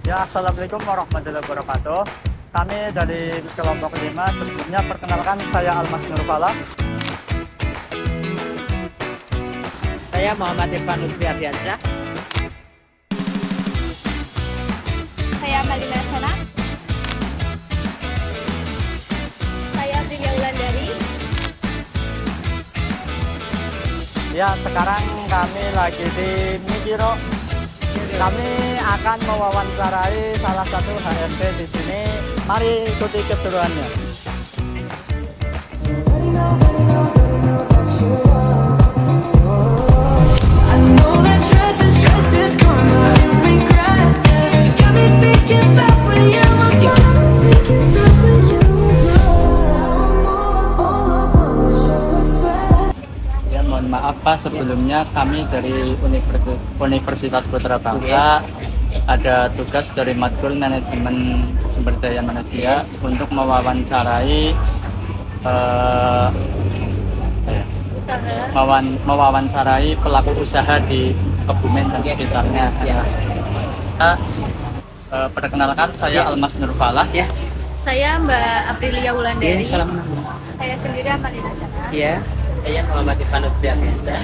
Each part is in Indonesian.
Ya, Assalamualaikum warahmatullahi wabarakatuh. Kami dari kelompok 5, sebelumnya perkenalkan saya Almas Nurfala. Saya Muhammad Irfan Lutfi Ardiansyah. Saya Malina Sana. Saya Aprilia Wulandari. Ya, sekarang kami lagi di Mikiro. Kami akan mewawancarai salah satu HRD di sini. Mari ikuti keseruannya. Ya, mohon maaf Pak, sebelumnya kami dari Universitas Putra Bangsa ada tugas dari Matkul Manajemen Sumber Daya Manusia untuk mewawancarai mewawancarai pelaku usaha di Kebumen dan sekitarnya. Perkenalkan, saya Almas Nurfala. Ya. Saya Mbak Aprilia Wulandari. Salam. Saya sendiri Malina Sana. Ya. Saya Muhammad Irfan Lutfi Ardiansyah.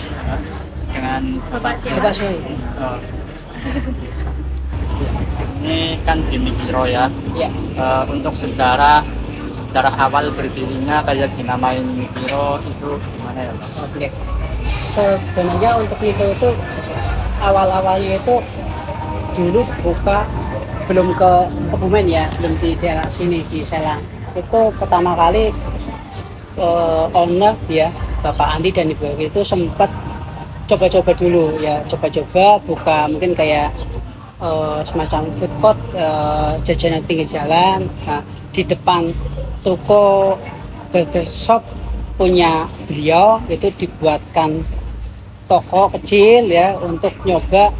Dengan Bapak siapa? Bapak Soe. oh, ini kan di Mikiro ya. Ya. Untuk sejarah awal berdirinya kayak dinamain Mikiro itu gimana ya Pak? Oke. Sebenarnya untuk itu awal-awalnya itu dulu buka belum ke Kebumen ya, belum di daerah sini di Selang. Itu pertama kali owner ya Bapak Andi dan Ibu Ewi itu sempat coba-coba dulu ya, coba-coba buka mungkin kayak semacam food court, jajanan pinggir jalan. Nah, di depan toko burger shop punya beliau itu dibuatkan toko kecil ya untuk nyoba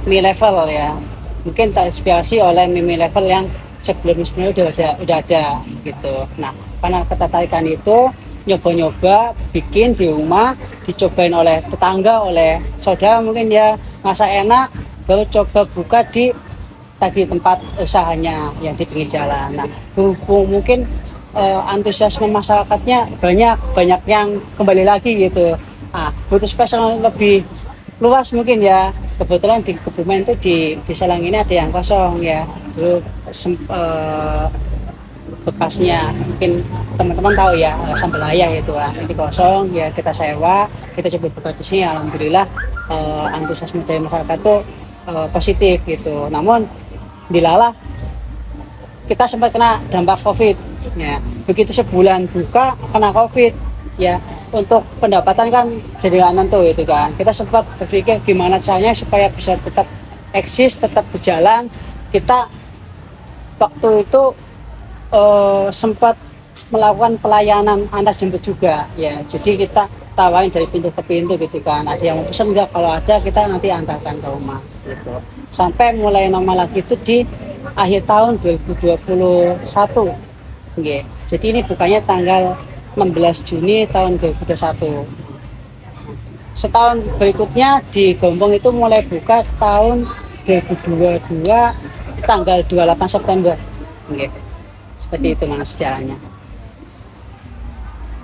mie level ya, mungkin terinspirasi oleh mie level yang sebelumnya udah ada gitu. Nah, karena ketertarikan itu nyoba-nyoba bikin di rumah, dicobain oleh tetangga, oleh saudara mungkin ya masa enak, baru coba buka di tadi tempat usahanya yang di pinggir jalan. Nah, berhubung mungkin antusiasme masyarakatnya banyak yang kembali lagi gitu. Nah, butuh space yang lebih luas mungkin ya. Kebetulan di Kebumen itu di Selang ini ada yang kosong ya. Dulu bekasnya mungkin teman-teman tahu ya, sambal ayah itu kan, ini kosong ya, kita sewa, kita coba buka di sini. Alhamdulillah antusiasme dari masyarakat itu positif gitu. Namun dilalah kita sempat kena dampak COVID ya, begitu sebulan buka kena COVID ya, untuk pendapatan kan jadi nggak nentu itu kan. Kita sempat berpikir gimana caranya supaya bisa tetap eksis, tetap berjalan. Kita waktu itu sempat melakukan pelayanan antar jemput juga ya, jadi kita tawarin dari pintu ke pintu gitu kan, ada yang mau pesan enggak, kalau ada kita nanti antarkan ke rumah gitu. Sampai mulai normal lagi itu di akhir tahun 2021 okay. Jadi ini bukanya tanggal 16 Juni tahun 2021. Setahun berikutnya di Gombong itu mulai buka tahun 2022 tanggal 28 September okay. Seperti itu mana sejarahnya.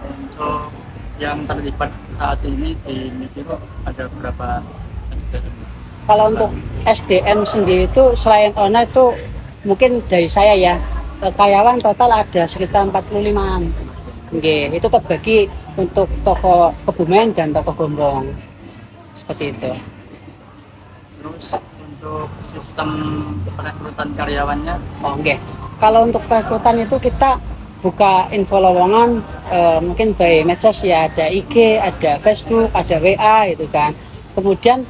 Untuk yang terlibat saat ini di Mikiro ada berapa SDM? Kalau untuk SDM sendiri itu selain owner itu mungkin dari saya ya, karyawan total ada sekitar 45-an. Oke, itu terbagi untuk toko Kebumen dan toko Gombong. Seperti itu. Terus untuk sistem perekrutan karyawannya? Oke. Kalau untuk perekrutan itu kita buka info lowongan mungkin by medsos ya, ada IG, ada Facebook, ada WA gitu kan. Kemudian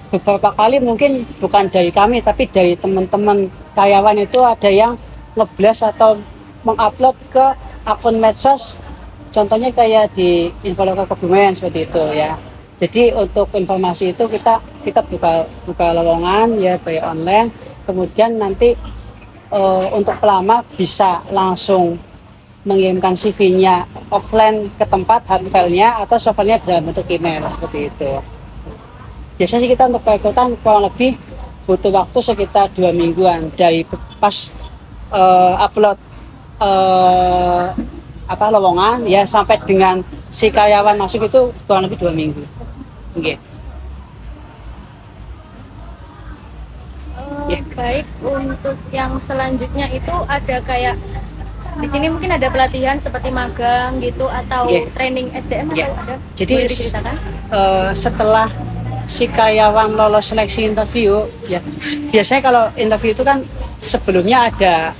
beberapa kali mungkin bukan dari kami tapi dari teman-teman karyawan itu ada yang nge-blast atau mengupload ke akun medsos, contohnya kayak di Infoloka Kebumen seperti itu ya. Jadi untuk informasi itu kita buka lowongan ya by online, kemudian nanti untuk pelamar bisa langsung mengirimkan CV-nya offline ke tempat hard file-nya atau soft file-nya dalam bentuk email seperti itu. Biasanya sih kita untuk perekrutan kurang lebih butuh waktu sekitar 2 mingguan dari pas upload lowongan ya sampai dengan si karyawan masuk itu kurang lebih 2 minggu. Oke. Baik, untuk yang selanjutnya itu ada kayak di sini mungkin ada pelatihan seperti magang gitu atau training SDM atau ada? Jadi boleh diceritakan? Setelah si karyawan lolos seleksi interview ya biasanya kalau interview itu kan sebelumnya ada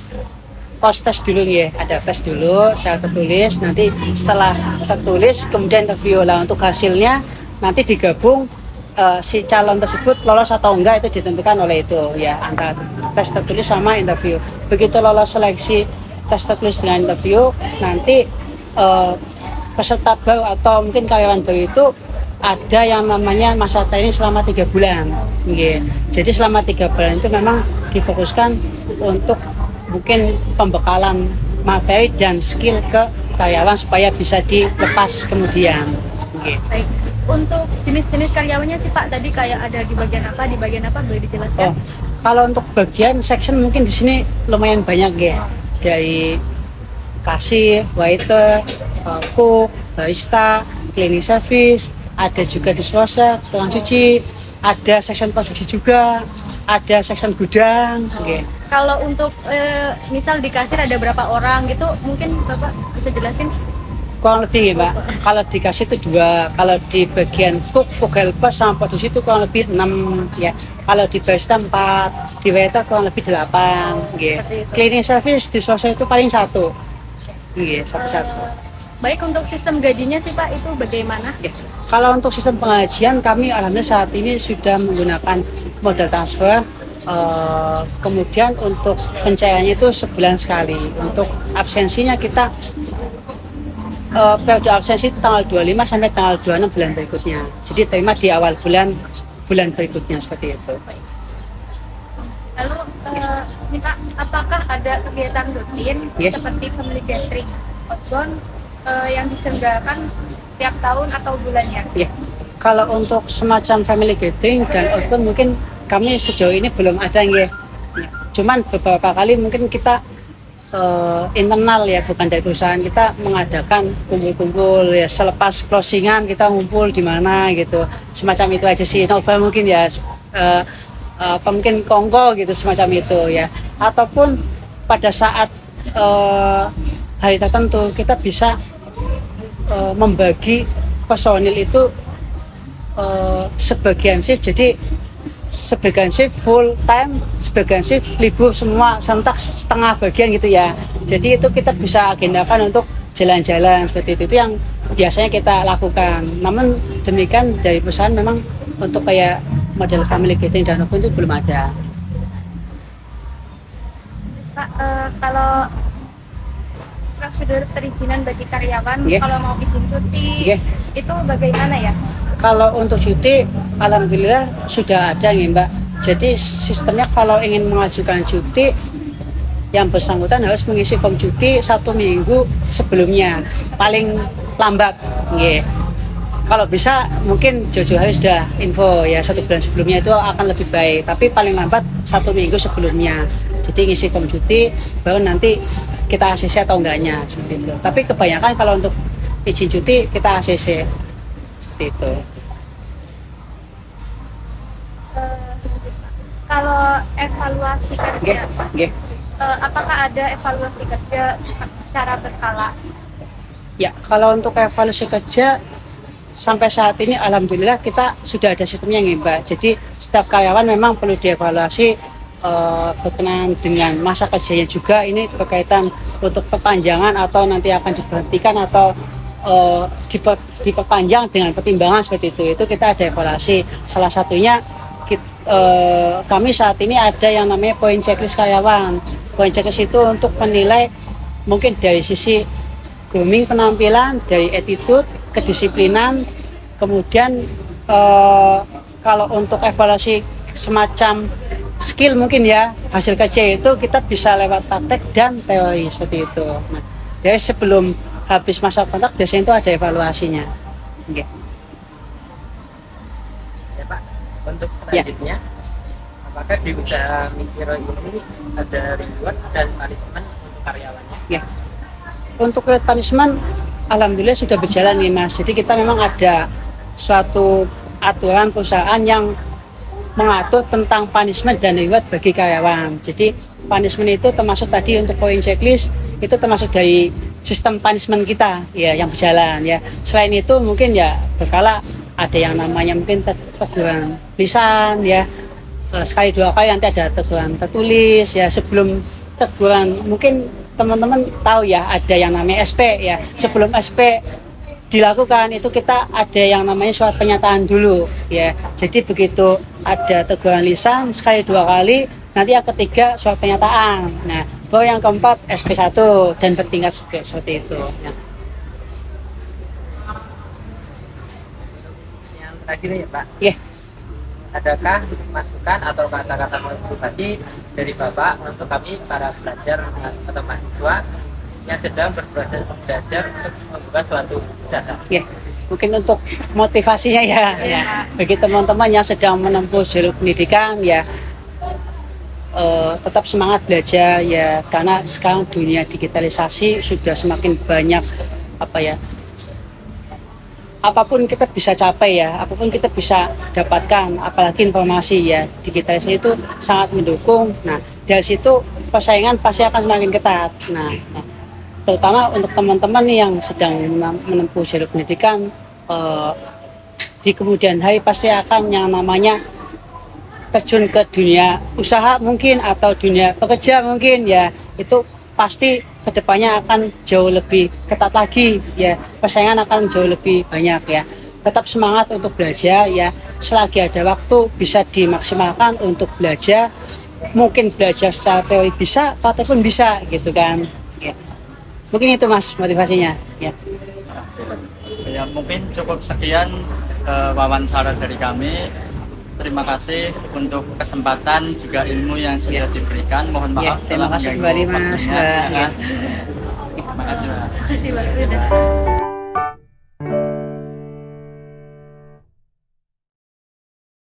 post test dulu ya, ada tes dulu secara tertulis, nanti setelah tertulis kemudian interview lah. Untuk hasilnya nanti digabung si calon tersebut lolos atau enggak itu ditentukan oleh itu ya, antara tes tertulis sama interview. Begitu lolos seleksi tes tertulis dengan interview, nanti peserta baru atau mungkin karyawan baru itu ada yang namanya masa training selama 3 bulan. Jadi selama 3 bulan itu memang difokuskan untuk mungkin pembekalan materi dan skill ke karyawan supaya bisa dilepas kemudian. Baik. Untuk jenis-jenis karyawannya sih Pak, tadi kayak ada di bagian apa boleh dijelaskan? Kalau untuk bagian section mungkin di sini lumayan banyak ya, dari kasir, waiter, cook, barista, cleaning service, ada juga dishwasher, tukang cuci, ada section produksi juga, ada section gudang. Kalau untuk misal di kasir ada berapa orang gitu, mungkin Bapak bisa jelasin? Kurang lebih ya Mbak, kalau dikasih itu 2, kalau di bagian cook helper sama produksi itu kurang lebih 6 ya, kalau di barista 4, di waiter kurang lebih 8 cleaning service di swasta itu paling 1 satu-satu. Baik, untuk sistem gajinya sih Pak itu bagaimana? Kalau untuk sistem pengajian kami alhamdulillah saat ini sudah menggunakan modal transfer. Kemudian untuk pencairannya itu sebulan sekali. Untuk absensinya kita periode absensi itu tanggal 25 sampai tanggal 26 bulan berikutnya. Jadi terima di awal bulan berikutnya seperti itu. Lalu ini Pak, apakah ada kegiatan rutin seperti family gathering outbound yang diselenggarakan setiap tahun atau bulannya? Kalau untuk semacam family gathering dan outbound mungkin kami sejauh ini belum ada ya. Cuman beberapa kali mungkin kita internal ya, bukan dari perusahaan, kita mengadakan kumpul-kumpul ya, selepas closingan kita ngumpul di mana gitu, semacam itu aja sih. Novel mungkin ya mungkin kongko gitu semacam itu ya, ataupun pada saat hari tertentu kita bisa membagi personil itu sebagian shift, jadi sebagian shift full time, sebagian shift libur semua sentak setengah bagian gitu ya. Jadi itu kita bisa agendakan untuk jalan-jalan seperti itu yang biasanya kita lakukan. Namun demikian dari perusahaan memang untuk kayak model family gathering dan apapun itu belum ada. Pak, kalau prosedur perizinan bagi karyawan kalau mau izin cuti itu bagaimana ya? Kalau untuk cuti, alhamdulillah sudah ada nih Mbak. Jadi sistemnya kalau ingin mengajukan cuti, yang bersangkutan harus mengisi form cuti 1 minggu sebelumnya, paling lambat. Kalau bisa mungkin jauh-jauh hari sudah info ya, 1 bulan sebelumnya itu akan lebih baik. Tapi paling lambat 1 minggu sebelumnya. Jadi ngisi form cuti, baru nanti kita ACC atau enggaknya seperti itu. Tapi kebanyakan kalau untuk izin cuti kita ACC. Itu. Kalau evaluasi kerja, apakah ada evaluasi kerja secara berkala? Ya, kalau untuk evaluasi kerja sampai saat ini alhamdulillah kita sudah ada sistemnya nih Mbak. Jadi setiap karyawan memang perlu dievaluasi berkenaan dengan masa kerjanya juga. Ini berkaitan untuk perpanjangan atau nanti akan diberhentikan atau diperpanjang dengan pertimbangan seperti itu kita ada evaluasi. Salah satunya kami saat ini ada yang namanya poin checklist karyawan. Poin checklist itu untuk menilai mungkin dari sisi grooming penampilan, dari attitude, kedisiplinan, kemudian kalau untuk evaluasi semacam skill mungkin ya, hasil kerja itu kita bisa lewat praktek dan teori seperti itu. Nah, dari sebelum habis masa kontrak biasanya itu ada evaluasinya. Ya Pak, untuk selanjutnya apakah di usaha Mikiro ini ada reward dan punishment untuk karyawannya? Ya. Untuk reward punishment, alhamdulillah sudah berjalan nih Mas. Jadi kita memang ada suatu aturan perusahaan yang mengatur tentang punishment dan reward bagi karyawan. Jadi punishment itu termasuk tadi untuk poin checklist itu termasuk dari sistem punishment kita ya yang berjalan ya. Selain itu mungkin ya berkala ada yang namanya mungkin teguran lisan ya. Sekali dua kali nanti ada teguran tertulis ya. Sebelum teguran mungkin teman-teman tahu ya ada yang namanya SP ya. Sebelum SP dilakukan itu kita ada yang namanya surat pernyataan dulu ya. Jadi begitu ada teguran lisan sekali dua kali, nanti yang ketiga surat pernyataan. Nah, baru yang keempat SP1 dan bertingkat seperti itu ya. Yang terakhir ya Pak, Yeah. adakah masukan atau kata-kata motivasi dari Bapak untuk kami para pelajar atau mahasiswa yang sedang berproses belajar untuk membuka suatu usaha? Ya, mungkin untuk motivasinya ya, bagi teman-teman yang sedang menempuh jalur pendidikan ya, tetap semangat belajar ya, karena sekarang dunia digitalisasi sudah semakin banyak apapun kita bisa capai ya, apapun kita bisa dapatkan, apalagi informasi ya, digitalisasi itu sangat mendukung. Nah, dari situ persaingan pasti akan semakin ketat. Nah, terutama untuk teman-teman yang sedang menempuh jalur pendidikan, di kemudian hari pasti akan yang namanya terjun ke dunia usaha mungkin atau dunia pekerja mungkin ya, itu pasti kedepannya akan jauh lebih ketat lagi ya, persaingan akan jauh lebih banyak ya. Tetap semangat untuk belajar ya, selagi ada waktu bisa dimaksimalkan untuk belajar, mungkin belajar secara teori bisa, praktek pun bisa gitu kan ya. Mungkin itu Mas motivasinya ya. Ya mungkin cukup sekian wawancara dari kami. Terima kasih untuk kesempatan juga ilmu yang sudah diberikan. Mohon maaf Terima kasih kembali Mas. Terima kasih Mbak. Terima kasih Pak.